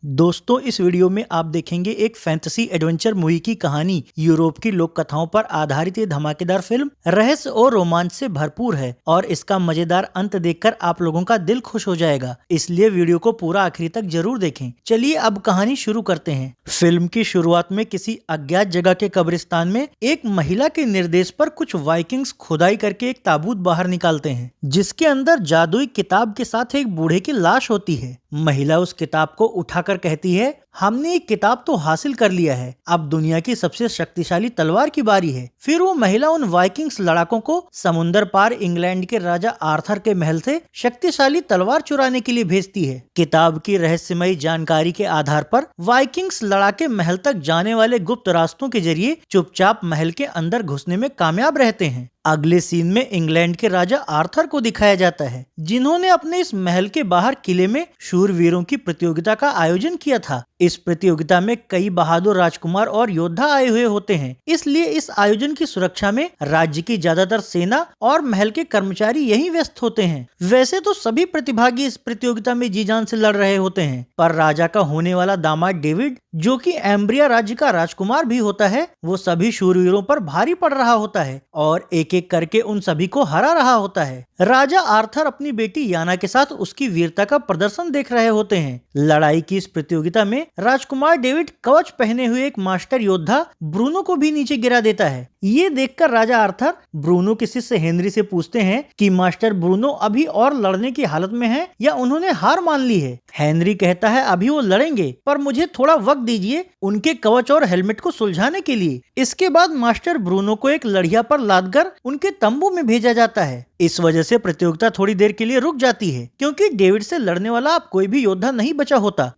दोस्तों, इस वीडियो में आप देखेंगे एक फैंटेसी एडवेंचर मूवी की कहानी। यूरोप की लोक कथाओं पर आधारित ये धमाकेदार फिल्म रहस्य और रोमांच से भरपूर है और इसका मजेदार अंत देखकर आप लोगों का दिल खुश हो जाएगा। इसलिए वीडियो को पूरा आखिरी तक जरूर देखें। चलिए अब कहानी शुरू करते हैं। फिल्म की शुरुआत में किसी अज्ञात जगह के कब्रिस्तान में एक महिला के निर्देश पर कुछ वाइकिंग्स खुदाई करके एक ताबूत बाहर निकालते हैं, जिसके अंदर जादुई किताब के साथ एक बूढ़े की लाश होती है। महिला उस किताब को उठाकर कहती है, हमने एक किताब तो हासिल कर लिया है, अब दुनिया की सबसे शक्तिशाली तलवार की बारी है। फिर वो महिला उन वाइकिंग्स लड़ाकों को समुंदर पार इंग्लैंड के राजा आर्थर के महल से शक्तिशाली तलवार चुराने के लिए भेजती है। किताब की रहस्यमयी जानकारी के आधार पर वाइकिंग्स लड़ाके महल तक जाने वाले गुप्त रास्तों के जरिए चुपचाप महल के अंदर घुसने में कामयाब रहते हैं। अगले सीन में इंग्लैंड के राजा आर्थर को दिखाया जाता है, जिन्होंने अपने इस महल के बाहर किले में शूरवीरों की प्रतियोगिता का आयोजन किया था। इस प्रतियोगिता में कई बहादुर राजकुमार और योद्धा आए हुए होते हैं, इसलिए इस आयोजन की सुरक्षा में राज्य की ज्यादातर सेना और महल के कर्मचारी यहीं व्यस्त होते हैं। वैसे तो सभी प्रतिभागी इस प्रतियोगिता में जी जान से लड़ रहे होते हैं, पर राजा का होने वाला दामाद डेविड, जो कि एम्ब्रिया राज्य का राजकुमार भी होता है, वो सभी शूरवीरों पर भारी पड़ रहा होता है और एक एक करके उन सभी को हरा रहा होता है। राजा आर्थर अपनी बेटी याना के साथ उसकी वीरता का प्रदर्शन देख रहे होते हैं। लड़ाई की इस प्रतियोगिता में राजकुमार डेविड कवच पहने हुए एक मास्टर योद्धा ब्रूनो को भी नीचे गिरा देता है। ये देखकर राजा आर्थर ब्रूनो के शिष्य हेनरी से पूछते हैं कि मास्टर ब्रूनो अभी और लड़ने की हालत में है या उन्होंने हार मान ली है। हेनरी कहता है, अभी वो लड़ेंगे, पर मुझे थोड़ा वक्त दीजिए उनके कवच और हेलमेट को सुलझाने के लिए। इसके बाद मास्टर ब्रूनो को एक लड़िया पर लादकर उनके तंबू में भेजा जाता है। इस वजह से प्रतियोगिता थोड़ी देर के लिए रुक जाती है, क्योंकि डेविड से लड़ने वाला अब कोई भी योद्धा नहीं बचा होता।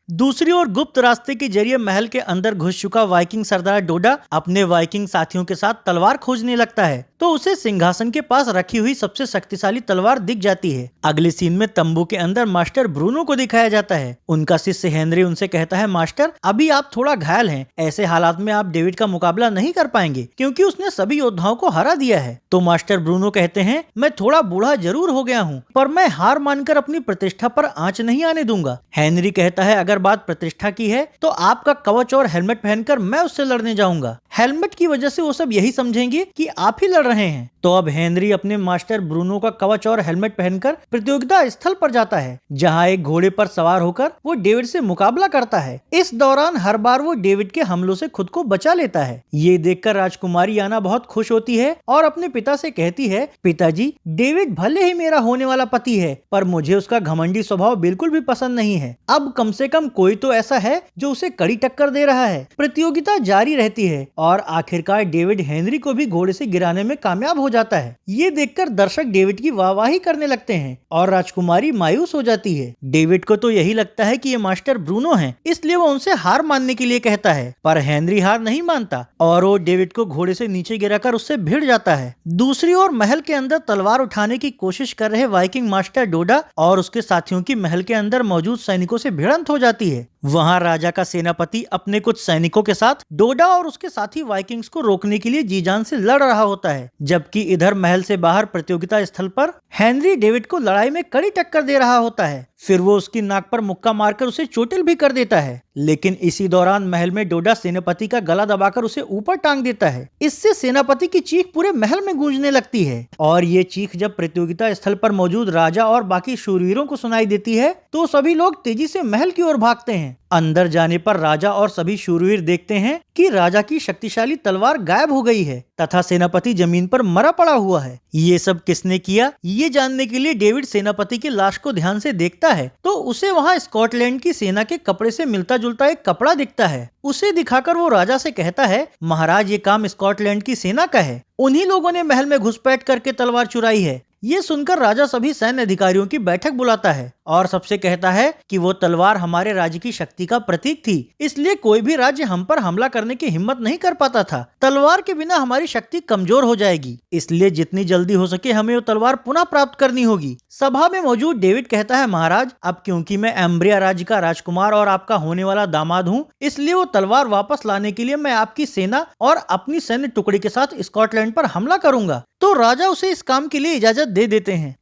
दूसरी ओर गुप्त रास्ते के जरिए महल के अंदर घुस चुका वाइकिंग सरदार डोडा अपने वाइकिंग साथियों के साथ तलवार खोजने लगता है, तो उसे सिंहासन के पास रखी हुई सबसे शक्तिशाली तलवार दिख जाती है। अगले सीन में तंबू के अंदर मास्टर ब्रूनो को दिखाया जाता है। उनका शिष्य हेनरी उनसे कहता है, मास्टर अभी आप थोड़ा घायल हैं, ऐसे हालात में आप डेविड का मुकाबला नहीं कर पाएंगे, क्योंकि उसने सभी योद्धाओं को हरा दिया है। तो मास्टर ब्रूनो कहते हैं, मैं थोड़ा बूढ़ा जरूर हो गया हूँ, पर मैं हार मानकर अपनी प्रतिष्ठा पर आंच नहीं आने दूंगा। हेनरी कहता है, अगर बात प्रतिष्ठा की है तो आपका कवच और हेलमेट पहनकर मैं उससे लड़ने जाऊंगा। हेलमेट की वजह से वो सब यही समझेंगे कि आप ही लड़ रहे हैं। तो अब हेनरी अपने मास्टर ब्रूनो का कवच और हेलमेट पहनकर प्रतियोगिता स्थल पर जाता है, जहां एक घोड़े पर सवार होकर वो डेविड से मुकाबला करता है। इस दौरान हर बार वो डेविड के हमलों से खुद को बचा लेता है। ये देखकर राजकुमारी याना बहुत खुश होती है और अपने पिता से कहती है, पिताजी डेविड भले ही मेरा होने वाला पति है, पर मुझे उसका घमंडी स्वभाव बिल्कुल भी पसंद नहीं है। अब कम से कम कोई तो ऐसा है जो उसे कड़ी टक्कर दे रहा है। प्रतियोगिता जारी रहती है और आखिरकार डेविड हेनरी को भी घोड़े से गिराने में कामयाब हो जाता है। ये देखकर दर्शक डेविड की वाहवाही करने लगते हैं और राजकुमारी मायूस हो जाती है। डेविड को तो यही लगता है कि ये मास्टर ब्रूनो हैं, इसलिए वो उनसे हार मानने के लिए कहता है, पर हेनरी हार नहीं मानता और वो डेविड को घोड़े से नीचे गिराकर उससे भिड़ जाता है। दूसरी ओर महल के अंदर तलवार उठाने की कोशिश कर रहे वाइकिंग मास्टर डोडा और उसके साथियों की महल के अंदर मौजूद सैनिकों से भिड़ंत हो जाती है। वहां राजा का सेनापति अपने कुछ सैनिकों के साथ डोडा और उसके साथी वाइकिंग्स को रोकने के लिए जी जान से लड़ रहा होता है, जबकि इधर महल से बाहर प्रतियोगिता स्थल पर हेनरी डेविड को लड़ाई में कड़ी टक्कर दे रहा होता है। फिर वो उसकी नाक पर मुक्का मारकर उसे चोटिल भी कर देता है, लेकिन इसी दौरान महल में डोडा सेनापति का गला दबाकर उसे ऊपर टांग देता है। इससे सेनापति की चीख पूरे महल में गूंजने लगती है और ये चीख जब प्रतियोगिता स्थल पर मौजूद राजा और बाकी शूरवीरों को सुनाई देती है, तो सभी लोग तेजी से महल की ओर भागते हैं। अंदर जाने पर राजा और सभी शूरवीर देखते हैं कि राजा की शक्तिशाली तलवार गायब हो गई है तथा सेनापति जमीन पर मरा पड़ा हुआ है। ये सब किसने किया, ये जानने के लिए डेविड सेनापति की लाश को ध्यान से देखता है, तो उसे वहां स्कॉटलैंड की सेना के कपड़े से मिलता जुलता एक कपड़ा दिखता है। उसे दिखाकर वो राजा से कहता है, महाराज ये काम स्कॉटलैंड की सेना का है, उन्हीं लोगों ने महल में घुसपैठ करके तलवार चुराई है। ये सुनकर राजा सभी सैन्य अधिकारियों की बैठक बुलाता है और सबसे कहता है कि वो तलवार हमारे राज्य की शक्ति का प्रतीक थी, इसलिए कोई भी राज्य हम पर हमला करने की हिम्मत नहीं कर पाता था। तलवार के बिना हमारी शक्ति कमजोर हो जाएगी, इसलिए जितनी जल्दी हो सके हमें वो तलवार पुनः प्राप्त करनी होगी। सभा में मौजूद डेविड कहता है, महाराज अब क्योंकि मैं एम्ब्रिया राज्य का राजकुमार और आपका होने वाला दामाद हूँ, इसलिए वो तलवार वापस लाने के लिए मैं आपकी सेना और अपनी सैन्य टुकड़ी के साथ स्कॉटलैंड पर हमला करूंगा। तो राजा उसे इस काम के लिए इजाजत दे देते हैं।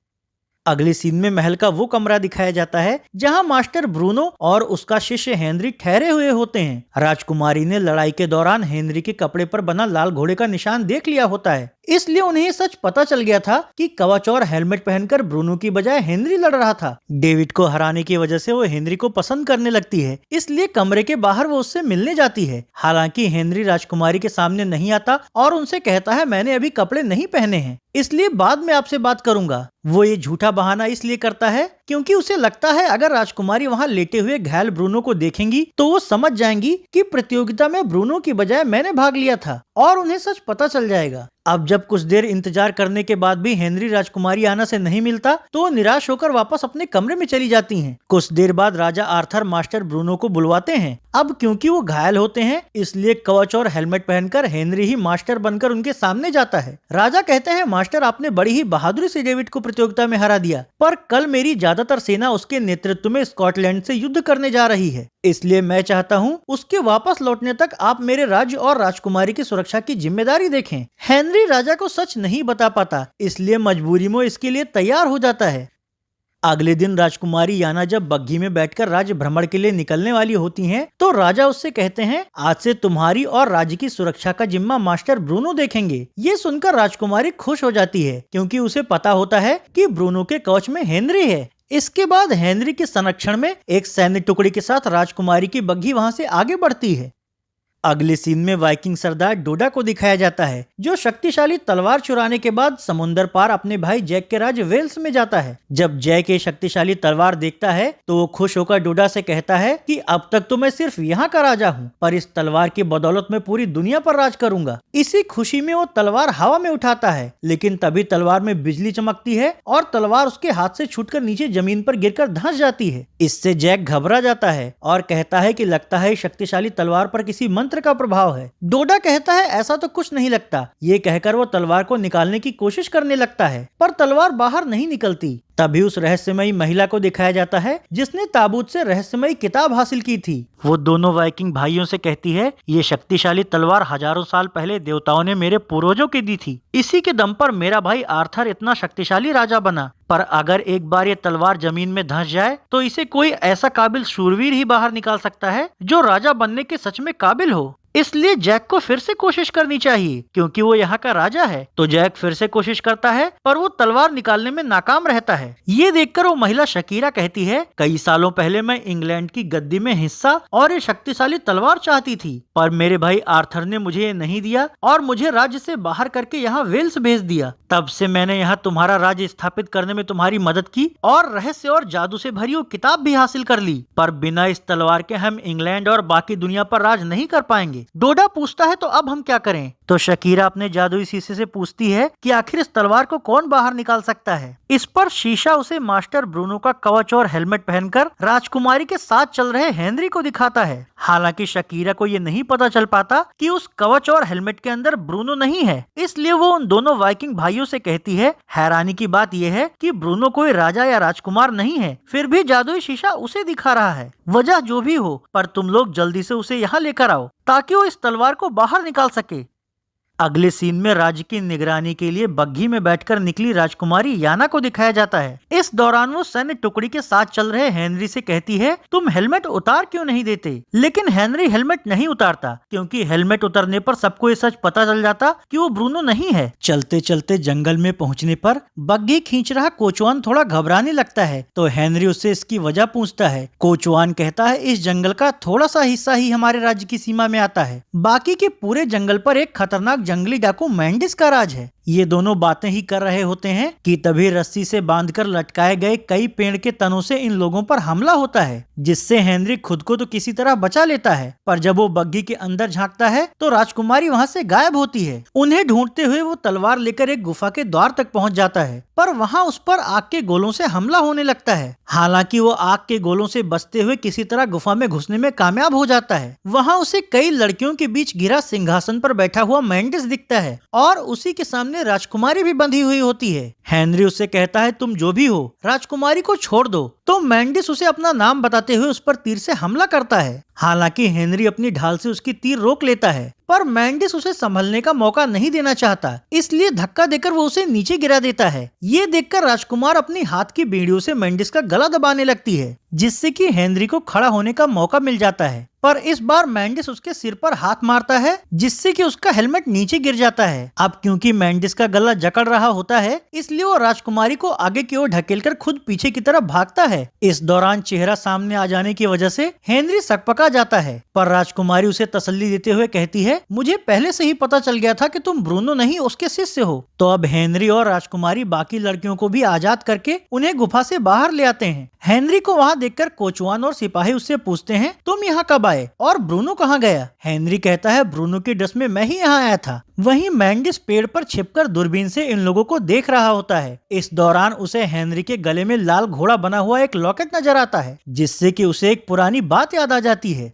अगले सीन में महल का वो कमरा दिखाया जाता है जहां मास्टर ब्रूनो और उसका शिष्य हेनरी ठहरे हुए होते हैं। राजकुमारी ने लड़ाई के दौरान हेनरी के कपड़े पर बना लाल घोड़े का निशान देख लिया होता है, इसलिए उन्हें ये सच पता चल गया था कि कवच और हेलमेट पहनकर ब्रूनो की बजाय हेनरी लड़ रहा था। डेविड को हराने की वजह से वो हेनरी को पसंद करने लगती है, इसलिए कमरे के बाहर वो उससे मिलने जाती है। हालांकि हेनरी राजकुमारी के सामने नहीं आता और उनसे कहता है मैंने अभी कपड़े नहीं पहने हैं, इसलिए बाद में आपसे बात करूंगा। वो ये झूठा बहाना इसलिए करता है क्योंकि उसे लगता है अगर राजकुमारी वहाँ लेटे हुए घायल ब्रूनो को देखेंगी तो वो समझ जाएंगी कि प्रतियोगिता में ब्रूनो की बजाय मैंने भाग लिया था और उन्हें सच पता चल जाएगा। अब जब कुछ देर इंतजार करने के बाद भी हेनरी राजकुमारी आना से नहीं मिलता तो वो निराश होकर वापस अपने कमरे में चली जाती हैं। कुछ देर बाद राजा आर्थर मास्टर ब्रूनो को बुलवाते हैं। अब क्योंकि वो घायल होते हैं इसलिए कवच और हेलमेट पहनकर हेनरी ही मास्टर बनकर उनके सामने जाता है। राजा कहते हैं मास्टर आपने बड़ी ही बहादुरी से डेविड को प्रतियोगिता में हरा दिया, पर कल मेरी ज्यादातर सेना उसके नेतृत्व में स्कॉटलैंड से युद्ध करने जा रही है, इसलिए मैं चाहता हूँ उसके वापस लौटने तक आप मेरे राज्य और राजकुमारी की सुरक्षा की जिम्मेदारी देखें। हेनरी राजा को सच नहीं बता पाता, इसलिए मजबूरी में इसके लिए तैयार हो जाता है। अगले दिन राजकुमारी याना जब बग्घी में बैठकर राज्य भ्रमण के लिए निकलने वाली होती हैं, तो राजा उससे कहते हैं आज से तुम्हारी और राज्य की सुरक्षा का जिम्मा मास्टर ब्रूनो देखेंगे। ये सुनकर राजकुमारी खुश हो जाती है क्योंकि उसे पता होता है कि ब्रूनो के कवच में हेनरी है। इसके बाद हेनरी के संरक्षण में एक सैन्य टुकड़ी के साथ राजकुमारी की बग्घी वहां से आगे बढ़ती है। अगले सीन में वाइकिंग सरदार डोडा को दिखाया जाता है जो शक्तिशाली तलवार चुराने के बाद समुद्र पार अपने भाई जैक के राज्य वेल्स में जाता है। जब जैक ये शक्तिशाली तलवार देखता है तो वो खुश होकर डोडा से कहता है कि अब तक तो मैं सिर्फ यहाँ का राजा हूँ, पर इस तलवार की बदौलत मैं पूरी दुनिया पर राज करूंगा। इसी खुशी में वो तलवार हवा में उठाता है, लेकिन तभी तलवार में बिजली चमकती है और तलवार उसके हाथ से छूटकर नीचे जमीन पर गिरकर धंस जाती है। इससे जैक घबरा जाता है और कहता है कि लगता है शक्तिशाली तलवार पर किसी मंत्र का प्रभाव है। डोडा कहता है ऐसा तो कुछ नहीं लगता। ये कहकर वो तलवार को निकालने की कोशिश करने लगता है, पर तलवार बाहर नहीं निकलती। तभी उस रहस्यमयी महिला को दिखाया जाता है जिसने ताबूत से रहस्यमयी किताब हासिल की थी। वो दोनों वाइकिंग भाइयों से कहती है ये शक्तिशाली तलवार हजारों साल पहले देवताओं ने मेरे पूर्वजों की दी थी, इसी के दम पर मेरा भाई आर्थर इतना शक्तिशाली राजा बना। पर अगर एक बार ये तलवार जमीन में धंस जाए तो इसे कोई ऐसा काबिल शूरवीर ही बाहर निकाल सकता है जो राजा बनने के सच में काबिल हो। इसलिए जैक को फिर से कोशिश करनी चाहिए क्योंकि वो यहाँ का राजा है। तो जैक फिर से कोशिश करता है पर वो तलवार निकालने में नाकाम रहता है। ये देखकर वो महिला शकीरा कहती है कई सालों पहले मैं इंग्लैंड की गद्दी में हिस्सा और ये शक्तिशाली तलवार चाहती थी, पर मेरे भाई आर्थर ने मुझे ये नहीं दिया और मुझे राज्य से बाहर करके यहाँ वेल्स भेज दिया। तब से मैंने यहाँ तुम्हारा राज्य स्थापित करने में तुम्हारी मदद की और रहस्य और जादू से भरी वो किताब भी हासिल कर ली, पर बिना इस तलवार के हम इंग्लैंड और बाकी दुनिया पर राज नहीं कर पाएंगे। डोडा पूछता है तो अब हम क्या करें? तो शकीरा अपने जादुई शीशे से पूछती है कि आखिर इस तलवार को कौन बाहर निकाल सकता है। इस पर शीशा उसे मास्टर ब्रूनो का कवच और हेलमेट पहनकर राजकुमारी के साथ चल रहे हेनरी को दिखाता है। हालांकि शकीरा को ये नहीं पता चल पाता कि उस कवच और हेलमेट के अंदर ब्रूनो नहीं है, इसलिए वो उन दोनों वाइकिंग भाइयों से कहती है हैरानी की बात यह है कि ब्रूनो कोई राजा या राजकुमार नहीं है, फिर भी जादुई शीशा उसे दिखा रहा है। वजह जो भी हो, पर तुम लोग जल्दी से उसे यहाँ लेकर आओ ताकि वो इस तलवार को बाहर निकाल सके। अगले सीन में राज्य की निगरानी के लिए बग्घी में बैठकर निकली राजकुमारी याना को दिखाया जाता है। इस दौरान वो सैन्य टुकड़ी के साथ चल रहे हेनरी से कहती है तुम हेलमेट उतार क्यों नहीं देते? लेकिन हेनरी हेलमेट नहीं उतारता क्योंकि हेलमेट उतरने पर सबको ये सच पता चल जाता कि वो ब्रूनो नहीं है। चलते चलते जंगल में पहुंचने पर बग्घी खींच रहा कोचवान थोड़ा घबराने लगता है तो हेनरी उससे इसकी वजह पूछता है। कोचवान कहता है इस जंगल का थोड़ा सा हिस्सा ही हमारे राज्य की सीमा में आता है, बाकी के पूरे जंगल पर एक खतरनाक जंगली डाकू मैंडिस का राज है। ये दोनों बातें ही कर रहे होते हैं कि तभी रस्सी से बांधकर लटकाए गए कई पेड़ के तनों से इन लोगों पर हमला होता है, जिससे हेनरी खुद को तो किसी तरह बचा लेता है, पर जब वो बग्घी के अंदर झांकता है तो राजकुमारी वहां से गायब होती है। उन्हें ढूंढते हुए वो तलवार लेकर एक गुफा के द्वार तक पहुंच जाता है, पर वहां उस पर आग के गोलों से हमला होने लगता है। हालांकि वो आग के गोलों से बचते हुए किसी तरह गुफा में घुसने में कामयाब हो जाता है। वहां उसे कई लड़कियों के बीच घिरा सिंहासन पर बैठा हुआ मैंडिस दिखता है और उसी के सामने राजकुमारी भी बंधी हुई होती है। हेनरी उससे कहता है तुम जो भी हो राजकुमारी को छोड़ दो, तो मैंडिस उसे अपना नाम बताते हुए उस पर तीर से हमला करता है। हालांकि हेनरी अपनी ढाल से उसकी तीर रोक लेता है, पर मैंडिस उसे संभलने का मौका नहीं देना चाहता, इसलिए धक्का देकर वो उसे नीचे गिरा देता है। ये देखकर राजकुमार अपनी हाथ की बेड़ियों से मैंडिस का गला दबाने लगती है, जिससे कि हेनरी को खड़ा होने का मौका मिल जाता है। पर इस बार मैंडिस उसके सिर पर हाथ मारता है, जिससे कि उसका हेलमेट नीचे गिर जाता है। अब क्योंकि मैंडिस का गला जकड़ रहा होता है, इसलिए वो राजकुमारी को आगे की ओर ढकेलकर खुद पीछे की तरफ भागता है। इस दौरान चेहरा सामने आ जाने की वजह से हेनरी सकपका जाता है, पर राजकुमारी उसे तसल्ली देते हुए कहती है, मुझे पहले से ही पता चल गया था कि तुम ब्रूनो नहीं उसके शिष्य हो। तो अब हेनरी और राजकुमारी बाकी लड़कियों को भी आजाद करके उन्हें गुफा से बाहर ले आते हैं। हेनरी को वहाँ देखकर कोचवान और सिपाही उससे पूछते हैं, तुम यहाँ कब आए और ब्रूनो कहाँ गया? हेनरी कहता है, ब्रूनो की ड्रेस में मैं ही यहाँ आया था। वहीं मैंडिस पेड़ पर छिपकर दूरबीन से इन लोगों को देख रहा होता है। इस दौरान उसे हेनरी के गले में लाल घोड़ा बना हुआ एक लॉकेट नजर आता है, जिससे कि उसे एक पुरानी बात याद आ जाती है।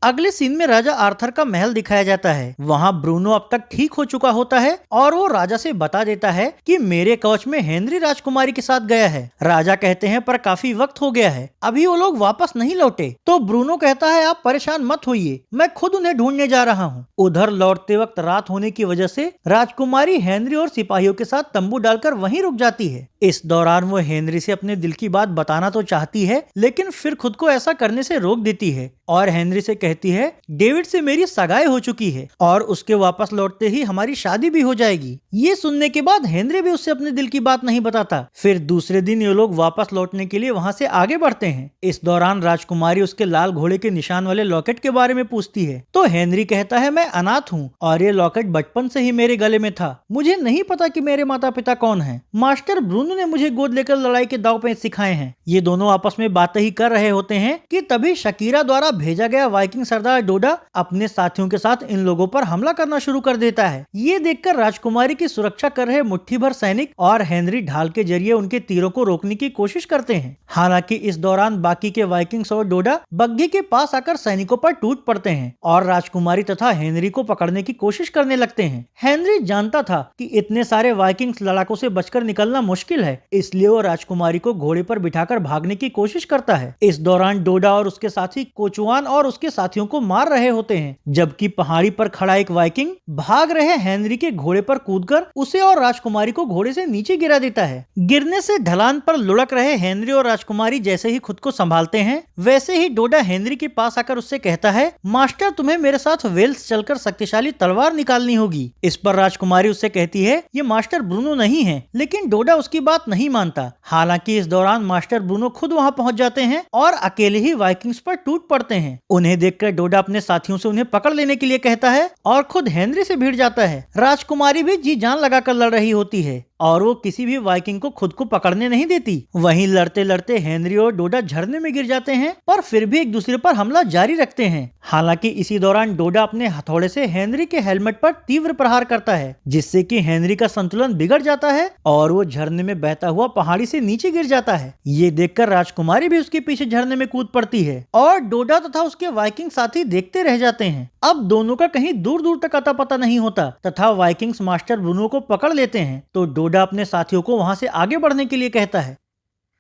अगले सीन में राजा आर्थर का महल दिखाया जाता है। वहाँ ब्रूनो अब तक ठीक हो चुका होता है और वो राजा से बता देता है कि मेरे कवच में हेनरी राजकुमारी के साथ गया है। राजा कहते हैं, पर काफी वक्त हो गया है, अभी वो लोग वापस नहीं लौटे। तो ब्रूनो कहता है, आप परेशान मत होइए, मैं खुद उन्हें ढूंढने जा रहा हूँ। उधर लौटते वक्त रात होने की वजह से राजकुमारी हेनरी और सिपाहियों के साथ तंबू डालकर वहीं रुक जाती है। इस दौरान वो हेनरी से अपने दिल की बात बताना तो चाहती है, लेकिन फिर खुद को ऐसा करने से रोक देती है और हेनरी से कहती है, डेविड से मेरी सगाई हो चुकी है और उसके वापस लौटते ही हमारी शादी भी हो जाएगी। ये सुनने के बाद हेनरी भी उससे अपने दिल की बात नहीं बताता। फिर दूसरे दिन ये लोग वापस लौटने के लिए वहाँ से आगे बढ़ते हैं। इस दौरान राजकुमारी उसके लाल घोड़े के निशान वाले लॉकेट के बारे में पूछती है, तो हेनरी कहता है, मैं अनाथ हूँ और ये लॉकेट बचपन से ही मेरे गले में था। मुझे नहीं पता कि मेरे माता पिता कौन हैं। मास्टर ब्रूनो ने मुझे गोद लेकर लड़ाई के दांव पेच सिखाए हैं। ये दोनों आपस में बातें ही कर रहे होते हैं कि तभी शकीरा द्वारा भेजा गया वाइकिंग सरदार डोडा अपने साथियों के साथ इन लोगों पर हमला करना शुरू कर देता है। ये देखकर राजकुमारी की सुरक्षा कर रहे मुट्ठी भर सैनिक और हेनरी ढाल के जरिए उनके तीरों को रोकने की कोशिश करते हैं। हालांकि इस दौरान बाकी के वाइकिंग्स और डोडा बग्घी के पास आकर सैनिकों पर टूट पड़ते हैं और राजकुमारी तथा हेनरी को पकड़ने की कोशिश करने लगते हैं। हेनरी जानता था कि इतने सारे वाइकिंग्स लड़ाकों से बचकर निकलना मुश्किल है, इसलिए वो राजकुमारी को घोड़े पर बिठाकर भागने की कोशिश करता है। इस दौरान डोडा और उसके साथी कोचवान और उसके साथियों को मार रहे होते हैं, जबकि पहाड़ी पर खड़ा एक वाइकिंग भाग रहे हेनरी के घोड़े पर कूदकर उसे और राजकुमारी को घोड़े से नीचे गिरा देता है। गिरने से ढलान पर लुढ़क रहे हेनरी और राजकुमारी जैसे ही खुद को संभालते हैं, वैसे ही डोडा हेनरी के पास आकर उससे कहता है, मास्टर तुम्हें मेरे साथ वेल्स चलकर शक्तिशाली तलवार निकालनी होगी। इस पर राजकुमारी उससे कहती है, ये मास्टर ब्रूनो नहीं है, लेकिन डोडा उसकी बात नहीं मानता। हालांकि इस दौरान मास्टर ब्रूनो खुद वहां पहुंच जाते हैं और अकेले ही वाइकिंग्स पर टूट पड़ते हैं। उन्हें देखकर डोडा अपने साथियों से उन्हें पकड़ लेने के लिए कहता है और खुद हेनरी से भिड़ जाता है। राजकुमारी भी जी जान लगाकर लड़ रही होती है और वो किसी भी वाइकिंग को खुद को पकड़ने नहीं देती। वहीं लड़ते लड़ते हेनरी और डोडा झरने में गिर जाते हैं, पर फिर भी एक दूसरे पर हमला जारी रखते हैं। हालांकि इसी दौरान डोडा अपने हथौड़े से हेनरी के हेलमेट पर तीव्र प्रहार करता है, जिससे कि हेनरी का संतुलन बिगड़ जाता है और वो झरने में बहता हुआ पहाड़ी से नीचे गिर जाता है। ये देखकर राजकुमारी भी उसके पीछे झरने में कूद पड़ती है और डोडा तथा उसके वाइकिंग साथी देखते रह जाते हैं। अब दोनों का कहीं दूर दूर तक अता पता नहीं होता तथा वाइकिंग्स मास्टर ब्रूनो को पकड़ लेते हैं। तो डोडा अपने साथियों को वहां से आगे बढ़ने के लिए कहता है।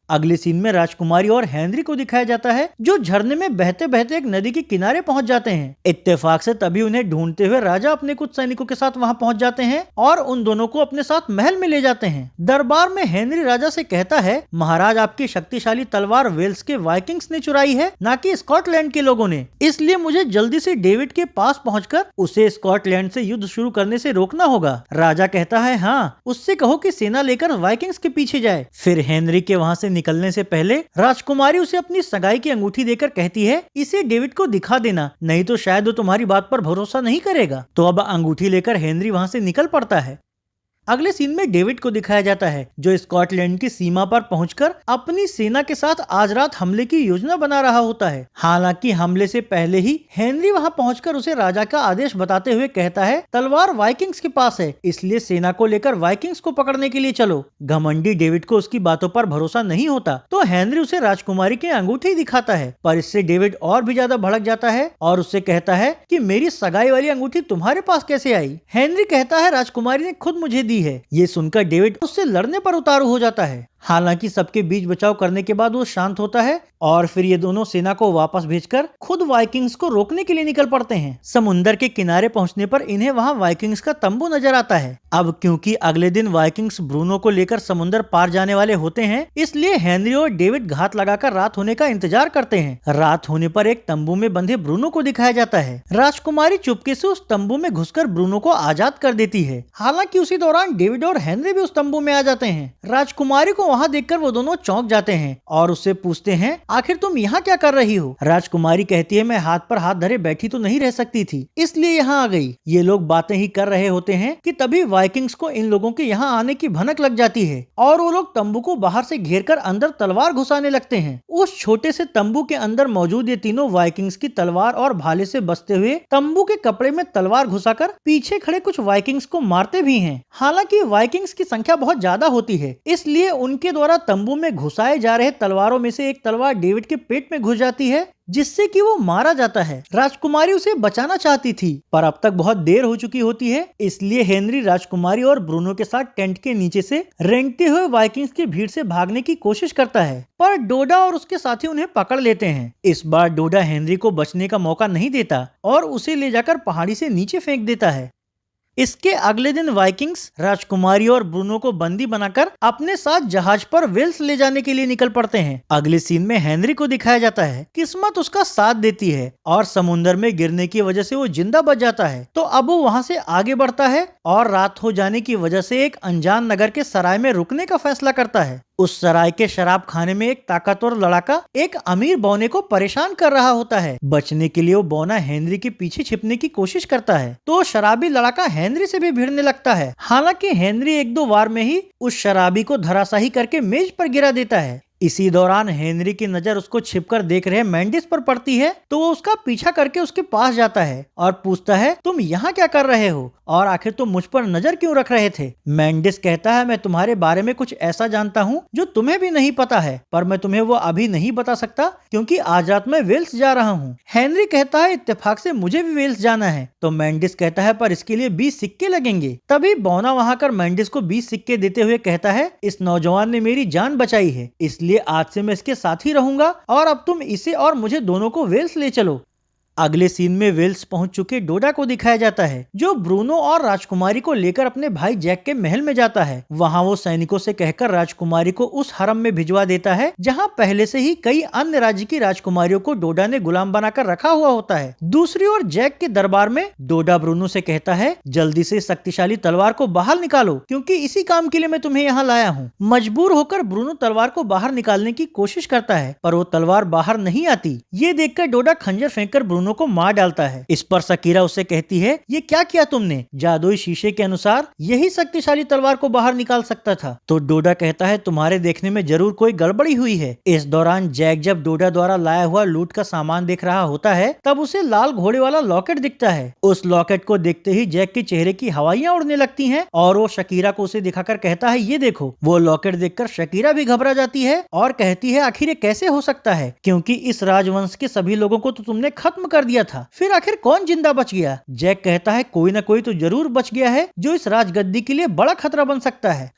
अगले सीन में राजकुमारी और हेनरी को दिखाया जाता है, जो झरने में बहते बहते एक नदी के किनारे पहुंच जाते हैं। इत्तेफाक से तभी उन्हें ढूंढते हुए राजा अपने कुछ सैनिकों के साथ वहां पहुंच जाते हैं और उन दोनों को अपने साथ महल में ले जाते हैं। दरबार में हेनरी राजा से कहता है, महाराज आपकी शक्तिशाली तलवार वेल्स के वाइकिंग्स ने चुराई है, न कि स्कॉटलैंड के लोगों ने। इसलिए मुझे जल्दी से डेविड के पास पहुंचकर उसे स्कॉटलैंड से युद्ध शुरू करने से रोकना होगा। राजा कहता है, हाँ, उससे कहो कि सेना लेकर वाइकिंग्स के पीछे जाए। फिर हेनरी के वहां से निकलने से पहले राजकुमारी उसे अपनी सगाई की अंगूठी देकर कहती है, इसे डेविड को दिखा देना, नहीं तो शायद वो तुम्हारी बात पर भरोसा नहीं करेगा। तो अब अंगूठी लेकर हेनरी वहां से निकल पड़ता है। अगले सीन में डेविड को दिखाया जाता है, जो स्कॉटलैंड की सीमा पर पहुंचकर अपनी सेना के साथ आज रात हमले की योजना बना रहा होता है। हालांकि हमले से पहले ही हेनरी वहां पहुंचकर उसे राजा का आदेश बताते हुए कहता है, तलवार वाइकिंग्स के पास है, इसलिए सेना को लेकर वाइकिंग्स को पकड़ने के लिए चलो। घमंडी डेविड को उसकी बातों पर भरोसा नहीं होता, तो हेनरी उसे राजकुमारी की अंगूठी दिखाता है, पर इससे डेविड और भी ज्यादा भड़क जाता है और उससे कहता है कि मेरी सगाई वाली अंगूठी तुम्हारे पास कैसे आई। हेनरी कहता है, राजकुमारी ने खुद मुझे दी है। ये सुनकर डेविड उससे लड़ने पर उतारू हो जाता है। हालांकि सबके बीच बचाव करने के बाद वो शांत होता है और फिर ये दोनों सेना को वापस भेजकर खुद वाइकिंग्स को रोकने के लिए निकल पड़ते हैं। समुंदर के किनारे पहुंचने पर इन्हें वहां वाइकिंग्स का तंबू नजर आता है। अब क्योंकि अगले दिन वाइकिंग्स ब्रूनो को लेकर समुंदर पार जाने वाले होते हैं, इसलिए हेनरी और डेविड घात लगाकर रात होने का इंतजार करते हैं। रात होने पर एक तंबू में बंधे ब्रूनो को दिखाया जाता है। राजकुमारी चुपके से उस तंबू में घुसकर ब्रूनो को आजाद कर देती है। हालांकि उसी दौरान डेविड और हेनरी भी उस तंबू में आ जाते हैं। राजकुमारी को वहां देखकर वो दोनों चौंक जाते हैं और उससे पूछते हैं, आखिर तुम यहाँ क्या कर रही हो? राजकुमारी कहती है, मैं हाथ पर हाथ धरे बैठी तो नहीं रह सकती थी, इसलिए यहाँ आ गई। ये लोग बातें ही कर रहे होते हैं कि तभी वाइकिंग्स को इन लोगों के यहाँ आने की भनक लग जाती है और वो लोग तंबू को बाहर से घेरकर अंदर तलवार घुसाने लगते हैं। उस छोटे से तंबू के अंदर मौजूद ये तीनों वाइकिंग्स की तलवार और भाले से बचते हुए तंबू के कपड़े में तलवार घुसाकर पीछे खड़े कुछ वाइकिंग्स को मारते भी हैं। हालांकि वाइकिंग्स की संख्या बहुत ज्यादा होती है, इसलिए उनके द्वारा तंबू में घुसाए जा रहे तलवारों में से एक तलवार डेविड के पेट में घुस जाती है, जिससे कि वो मारा जाता है। राजकुमारी उसे बचाना चाहती थी, पर अब तक बहुत देर हो चुकी होती है, इसलिए हेनरी राजकुमारी और ब्रूनो के साथ टेंट के नीचे से रेंगते हुए वाइकिंग्स की भीड़ से भागने की कोशिश करता है, पर डोडा और उसके साथी उन्हें पकड़ लेते हैं। इस बार डोडा हेनरी को बचने का मौका नहीं देता और उसे ले जाकर पहाड़ी से नीचे फेंक देता है। इसके अगले दिन वाइकिंग्स राजकुमारी और ब्रूनो को बंदी बनाकर अपने साथ जहाज पर वेल्स ले जाने के लिए निकल पड़ते हैं। अगले सीन में हेनरी को दिखाया जाता है। किस्मत उसका साथ देती है और समुन्द्र में गिरने की वजह से वो जिंदा बच जाता है। तो अब वो वहाँ से आगे बढ़ता है और रात हो जाने की वजह से एक अनजान नगर के सराय में रुकने का फैसला करता है। उस सराय के शराब खाने में एक ताकतवर लड़का एक अमीर बौने को परेशान कर रहा होता है। बचने के लिए वो बौना हेनरी के पीछे छिपने की कोशिश करता है, तो शराबी लड़का हेनरी से भी भिड़ने लगता है। हालांकि हेनरी एक दो वार में ही उस शराबी को धराशायी करके मेज पर गिरा देता है। इसी दौरान हेनरी की नजर उसको छिपकर देख रहे मैंडिस पर पड़ती है, तो वो उसका पीछा करके उसके पास जाता है और पूछता है, तुम यहाँ क्या कर रहे हो और आखिर तुम मुझ पर नजर क्यों रख रहे थे? मैंडिस कहता है, मैं तुम्हारे बारे में कुछ ऐसा जानता हूँ जो तुम्हें भी नहीं पता है, पर मैं तुम्हें वो अभी नहीं बता सकता क्योंकि आज रात मैं वेल्स जा रहा हूँ। हेनरी कहता है, इत्तेफाक से मुझे भी वेल्स जाना है। तो मैंडिस कहता है, पर इसके लिए 20 सिक्के लगेंगे। तभी बौना वहां कर मैंडिस को 20 सिक्के देते हुए कहता है, इस नौजवान ने मेरी जान बचाई है, इसलिए आज से मैं इसके साथ ही रहूंगा और अब तुम इसे और मुझे दोनों को वेल्स ले चलो। अगले सीन में वेल्स पहुंच चुके डोडा को दिखाया जाता है, जो ब्रूनो और राजकुमारी को लेकर अपने भाई जैक के महल में जाता है। वहां वो सैनिकों से कहकर राजकुमारी को उस हरम में भिजवा देता है जहां पहले से ही कई अन्य राज्य की राजकुमारियों को डोडा ने गुलाम बनाकर रखा हुआ होता है। दूसरी ओर जैक के दरबार में डोडा ब्रूनो से कहता है, जल्दी से शक्तिशाली तलवार को बाहर निकालो क्योंकि इसी काम के लिए मैं तुम्हें यहाँ लाया हूँ। मजबूर होकर ब्रूनो तलवार को बाहर निकालने की कोशिश करता है, पर वो तलवार बाहर नहीं आती। ये देखकर डोडा खंजर फेंककर ब्रूनो को मार डालता है। इस पर शकीरा उससे कहती है, ये क्या किया तुमने? जादुई शीशे के अनुसार यही शक्तिशाली तलवार को बाहर निकाल सकता था। तो डोडा कहता है, तुम्हारे देखने में जरूर कोई गड़बड़ी हुई है। इस दौरान जैक जब डोडा द्वारा लाया हुआ लूट का सामान देख रहा होता है, तब उसे लाल घोड़े वाला लॉकेट दिखता है। उस लॉकेट को देखते ही जैक के चेहरे की हवाइयां उड़ने लगती हैं और वो शकीरा को उसे दिखाकर कहता है, ये देखो। वो लॉकेट देखकर शकीरा भी घबरा जाती है और कहती है, आखिर ये कैसे हो सकता है, क्योंकि इस राजवंश के सभी लोगों को तो तुमने खत्म कर दिया था, फिर आखिर कौन जिंदा बच गया? जैक कहता है, कोई ना कोई तो जरूर बच गया है जो इस राजगद्दी के लिए बड़ा खतरा बन सकता है।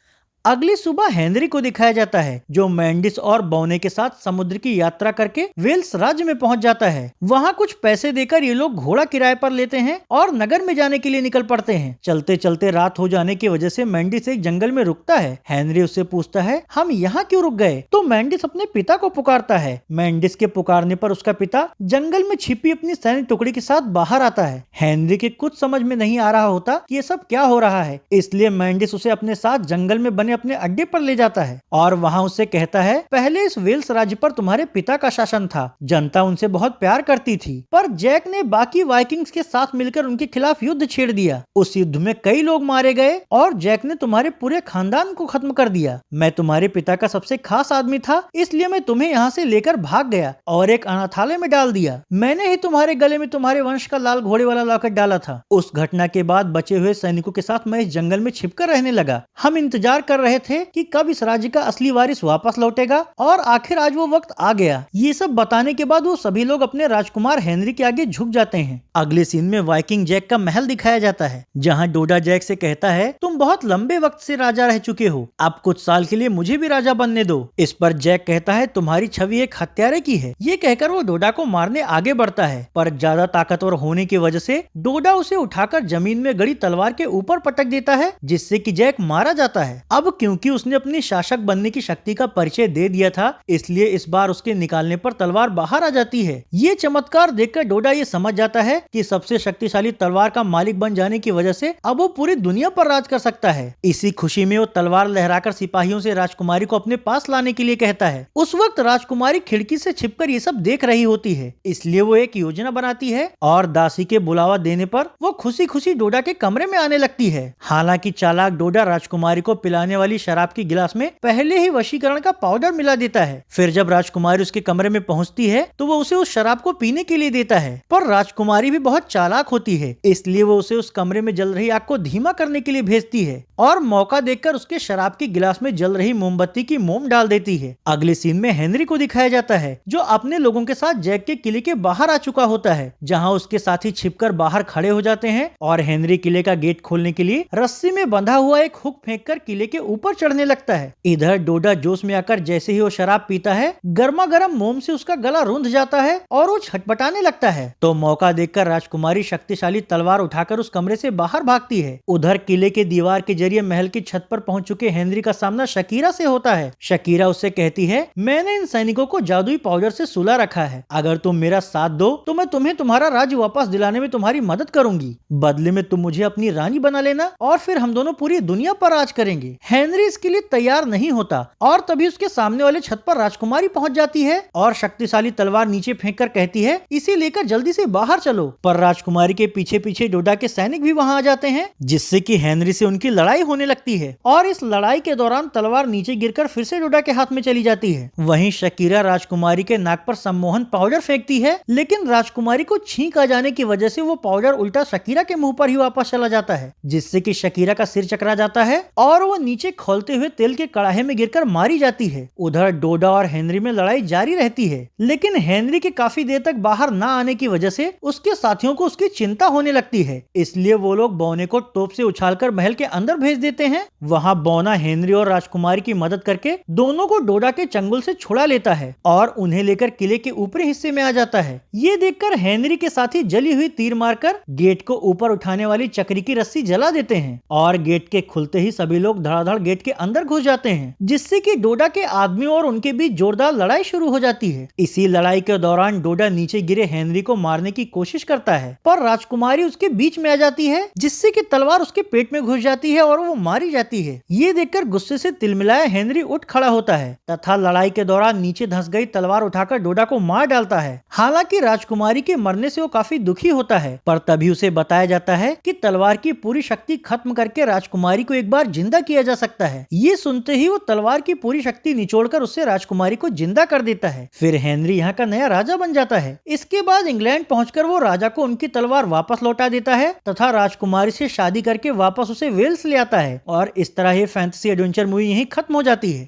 अगली सुबह हेनरी को दिखाया जाता है, जो मैंडिस और बौने के साथ समुद्र की यात्रा करके वेल्स राज्य में पहुंच जाता है। वहां कुछ पैसे देकर ये लोग घोड़ा किराए पर लेते हैं और नगर में जाने के लिए निकल पड़ते हैं। चलते चलते रात हो जाने की वजह से मैंडिस एक जंगल में रुकता है। हेनरी उससे पूछता है, हम यहाँ क्यों रुक गए? तो मैंडिस अपने पिता को पुकारता है। मैंडिस के पुकारने पर उसका पिता जंगल में छिपी अपनी सैनिक टुकड़ी के साथ बाहर आता है। हेनरी के कुछ समझ में नहीं आ रहा होता कि ये सब क्या हो रहा है, इसलिए मैंडिस उसे अपने साथ जंगल में बने अपने अड्डे पर ले जाता है और वहां उससे कहता है, पहले इस वेल्स राज्य पर तुम्हारे पिता का शासन था, जनता उनसे बहुत प्यार करती थी, पर जैक ने बाकी वाइकिंग्स के साथ मिलकर उनके खिलाफ युद्ध छेड़ दिया। उस युद्ध में कई लोग मारे गए और जैक ने तुम्हारे पूरे खानदान को खत्म कर दिया। मैं तुम्हारे पिता का सबसे खास आदमी था, इसलिए मैं तुम्हें यहाँ से लेकर भाग गया और एक अनाथालय में डाल दिया। मैंने ही तुम्हारे गले में तुम्हारे वंश का लाल घोड़े वाला लॉकेट डाला था। उस घटना के बाद बचे हुए सैनिकों के साथ मैं इस जंगल में छिपकर रहने लगा। हम इंतजार कर कर रहे थे कि कब इस राज्य का असली वारिस वापस लौटेगा, और आखिर आज वो वक्त आ गया। ये सब बताने के बाद वो सभी लोग अपने राजकुमार हेनरी के आगे झुक जाते हैं। अगले सीन में वाइकिंग जैक का महल दिखाया जाता है, जहाँ डोडा जैक से कहता है, तुम बहुत लंबे वक्त से राजा रह चुके हो, अब कुछ साल के लिए मुझे भी राजा बनने दो। इस पर जैक कहता है, तुम्हारी छवि एक हत्यारे की है। ये कहकर वो डोडा को मारने आगे बढ़ता है, पर ज्यादा ताकतवर होने की वजह से डोडा उसे उठाकर जमीन में गड़ी तलवार के ऊपर पटक देता है, जिससे कि जैक मारा जाता है। अब क्योंकि उसने अपनी शासक बनने की शक्ति का परिचय दे दिया था, इसलिए इस बार उसके निकालने पर तलवार बाहर आ जाती है। ये चमत्कार देखकर डोडा ये समझ जाता है कि सबसे शक्तिशाली तलवार का मालिक बन जाने की वजह से अब वो पूरी दुनिया पर राज कर सकता है। इसी खुशी में वो तलवार लहराकर सिपाहियों से राजकुमारी को अपने पास लाने के लिए कहता है। उस वक्त राजकुमारी खिड़की से छिपकर ये सब देख रही होती है, इसलिए वो एक योजना बनाती है और दासी के बुलावा देने पर वो खुशी खुशी डोडा के कमरे में आने लगती है। हालांकि चालाक डोडा राजकुमारी को पिलाने वाली शराब की गिलास में पहले ही वशीकरण का पाउडर मिला देता है। फिर जब राजकुमारी उसके कमरे में पहुंचती है तो वो उसे उस शराब को पीने के लिए देता है, पर राजकुमारी भी बहुत चालाक होती है, इसलिए वो उसे उस कमरे में जल रही आग को धीमा करने के लिए भेजती है और मौका देखकर उसके शराब की गिलास में जल रही मोमबत्ती की मोम डाल देती है। अगले सीन में हेनरी को दिखाया जाता है, जो अपने लोगों के साथ जैक के किले के बाहर आ चुका होता है, जहां उसके साथी छिपकर बाहर खड़े हो जाते हैं और हेनरी किले का गेट खोलने के लिए रस्सी में बंधा हुआ एक हुक फेंककर किले के ऊपर चढ़ने लगता है। इधर डोडा जोश में आकर जैसे ही वो शराब पीता है, गर्मा गर्म मोम से उसका गला रूंध जाता है और वो छटपटाने लगता है। तो मौका देखकर राजकुमारी शक्तिशाली तलवार उठाकर उस कमरे से बाहर भागती है। उधर किले के दीवार के जरिए महल की छत पर पहुंच चुके हेनरी का सामना शकीरा से होता है। शकीरा उससे कहती है, मैंने इन सैनिकों को जादुई पाउडर से सुला रखा है, अगर तुम मेरा साथ दो तो मैं तुम्हें तुम्हारा राज्य वापस दिलाने में तुम्हारी मदद करूंगी। बदले में तुम मुझे अपनी रानी बना लेना और फिर हम दोनों पूरी दुनिया पर राज करेंगे। हेनरी इसके लिए तैयार नहीं होता और तभी उसके सामने वाले छत पर राजकुमारी पहुंच जाती है और शक्तिशाली तलवार नीचे फेंककर कहती है, इसे लेकर जल्दी से बाहर चलो। पर राजकुमारी के पीछे पीछे डोडा के सैनिक भी वहां आ जाते हैं, जिससे कि हेनरी से उनकी लड़ाई होने लगती है और इस लड़ाई के दौरान तलवार नीचे गिरकर फिर से डोडा के हाथ में चली जाती है। वहीं शकीरा राजकुमारी के नाक पर सम्मोहन पाउडर फेंकती है, लेकिन राजकुमारी को छींक आ जाने की वजह से वो पाउडर उल्टा शकीरा के मुंह पर ही वापस चला जाता है, जिससे कि शकीरा का सिर चकरा जाता है और वो नीचे खौलते हुए तेल के कड़ाहे में गिरकर मारी जाती है। उधर डोडा और हेनरी में लड़ाई जारी रहती है, लेकिन हेनरी के काफी देर तक बाहर न आने की वजह से उसके साथियों को उसकी चिंता होने लगती है, इसलिए वो लोग बौने को टोप से उछालकर महल के अंदर भेज देते हैं। वहाँ बौना हेनरी और राजकुमारी की मदद करके दोनों को डोडा के चंगुल से छुड़ा लेता है और उन्हें लेकर किले के ऊपरी हिस्से में आ जाता है। ये देखकर हेनरी के साथी जली हुई तीर मारकर गेट को ऊपर उठाने वाली चक्री की रस्सी जला देते हैं और गेट के खुलते ही सभी लोग धड़ाधड़ गेट के अंदर घुस जाते हैं, जिससे कि डोडा के आदमियों और उनके बीच जोरदार लड़ाई शुरू हो जाती है। इसी लड़ाई के दौरान डोडा नीचे गिरे हेनरी को मारने की कोशिश करता है, पर राजकुमारी उसके बीच में आ जाती है, जिससे कि तलवार उसके पेट में घुस जाती है और वो मारी जाती है। ये देखकर गुस्से से तिलमिलाया हेनरी उठ खड़ा होता है तथा लड़ाई के दौरान नीचे धंस गई तलवार उठाकर डोडा को मार डालता है। हालांकि राजकुमारी के मरने से वो काफी दुखी होता है, पर तभी उसे बताया जाता है कि तलवार की पूरी शक्ति खत्म करके राजकुमारी को एक बार जिंदा किया जा सकता है। ये सुनते ही वो तलवार की पूरी शक्ति निचोड़कर उससे राजकुमारी को जिंदा कर देता है। फिर हेनरी यहाँ का नया राजा बन जाता है। इसके बाद इंग्लैंड पहुंचकर वो राजा को उनकी तलवार वापस लौटा देता है तथा राजकुमारी से शादी करके वापस उसे वेल्स ले आता है और इस तरह ये फैंटेसी एडवेंचर मूवी यहीं खत्म हो जाती है।